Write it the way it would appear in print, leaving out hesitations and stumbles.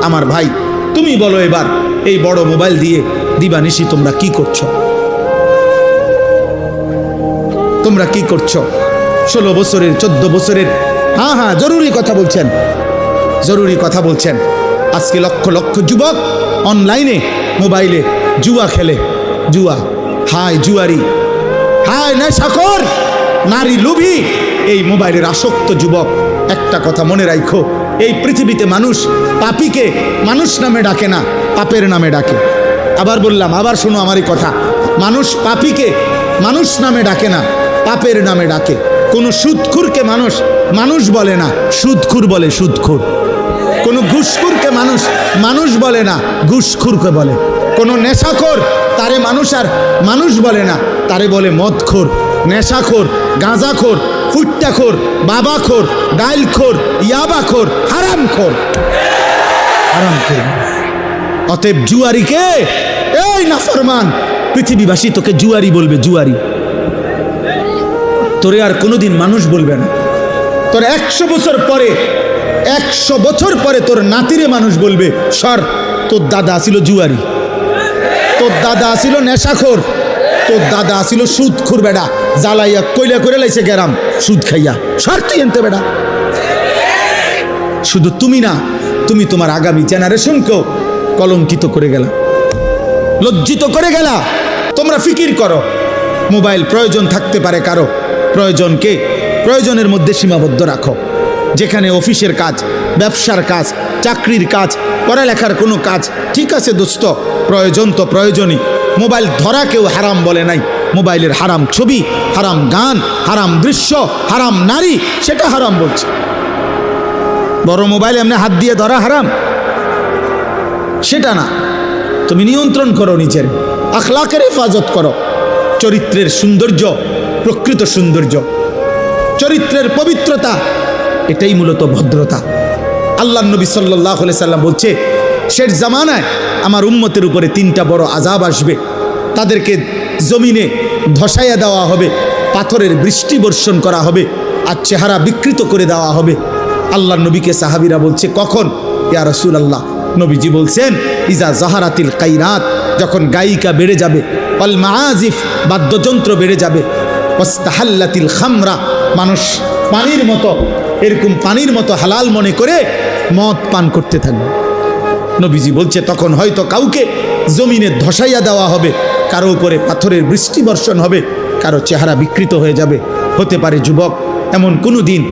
আমার ভাই, তুমি বলো এবার এই বড় মোবাইল দিয়ে দিবানিশি তোমরা কি করছো? তোমরা কি করছো? 16 বছরের 14 বছরের, হ্যাঁ জরুরি কথা বলছেন, জরুরি কথা বলছেন। আজকে লক্ষ লক্ষ যুবক অনলাইনে মোবাইলে জুয়া খেলে। জুয়া, হায় জুয়ারি, হায় নেশাখোর, নারী লোভী, এই মোবাইলের আসক্ত যুবক। একটা কথা মনে রাখো, এই পৃথিবীতে মানুষ পাপীকে মানুষ নামে ডাকে না, পাপের নামে ডাকে। আবার বললাম, আবার শোনো আমারই কথা, মানুষ পাপীকে মানুষ নামে ডাকে না, পাপের নামে ডাকে। কোনো সুদখুরকে মানুষ মানুষ বলে না, সুদখুর বলে সুদখুর। কোনো ঘুষখুরকে মানুষ মানুষ বলে না, ঘুষখুরকে বলে। কোনো নেশাখোর তারে মানুষ আর মানুষ বলে না, তারে বলে মদখোর, নেশাখোর, গাঁজাখোর, ফুট্টাখোর, বাবাখোর, ডাইলখোর, ইয়াবাখোর, হারামখোর, হারামখোর। অতএব জুয়ারিকে, এই নাফরমান, পৃথিবীবাসী তোকে জুয়ারি বলবে, জুয়ারি। তোরে আর কোনোদিন মানুষ বলবে না। তোর 100 বছর পরে, 100 বছর পরে তোর নাতিরে মানুষ বলবে, সর, তোর দাদা আসিল জুয়ারি, তোর দাদা আসিল নেশাখোর, তোর দাদা আসিল সুদখোর, বেড়া জ্বালাইয়া কইলা করে লাইছে গেরাম সুদ খাইয়া, সর তুই এনতে বেড়া। শুধু তুমি না, তুমি তোমার আগামী জেনারেশনকেও কলঙ্কিত করে গেলা, লজ্জিত করে গেলা। তোমরা ফিকির করো, মোবাইল প্রয়োজন থাকতে পারে কারো, প্রয়োজনকে প্রয়োজনের মধ্যে সীমাবদ্ধ রাখো। যেখানে অফিসের কাজ, ব্যবসার কাজ, চাকরির কাজ, পড়ালেখার কোনো কাজ, ঠিক আছে দোস্ত, প্রয়োজন তো প্রয়োজনই। মোবাইল ধরা কেউ হারাম বলে নাই। মোবাইলের হারাম ছবি, হারাম গান, হারাম দৃশ্য, হারাম নারী, সেটা হারাম বলছে। বড় মোবাইল এমনি হাত দিয়ে ধরা হারাম, সেটা না। তুমি নিয়ন্ত্রণ করো নিজের, আখলাকের হেফাজত করো। চরিত্রের সৌন্দর্য, প্রকৃত সৌন্দর্য, চরিত্রের পবিত্রতা, এটাই মূলত ভদ্রতা। আল্লাহ নবী সাল্লাল্লাহু আলাইহি সাল্লাম বলছে, শেষ জামানায় আমার উম্মতের উপরে 3টা বড় আযাব আসবে। তাদেরকে জমিনে ধসাইয়া দেওয়া হবে, পাথরের বৃষ্টি বর্ষণ করা হবে, আর চেহারা বিকৃত করে দেওয়া হবে। আল্লাহ নবীকে সাহাবীরা বলছে, কখন ইয়া রাসূলুল্লাহ? নবীজি বলছেন, ইজা জাহারাতিল কাইনাত, যখন গায়িকা বেড়ে যাবে, ওয়াল মাআজিফ, বাদ্যযন্ত্র বেড়ে যাবে, ওয়াস্তাহাল্লাতিল খামরা, মানুষ পানির মতো, এরকম পানির মতো হালাল মনে করে মদ পান করতে থাকবে। নবীজি বলছে, তখন হয়তো কাউকে জমিনে ধসাইয়া দেওয়া হবে, কারো উপরে পাথরের বৃষ্টি বর্ষণ হবে, কারো চেহারা বিকৃত হয়ে যাবে। হতে পারে যুবক এমন কোনো দিন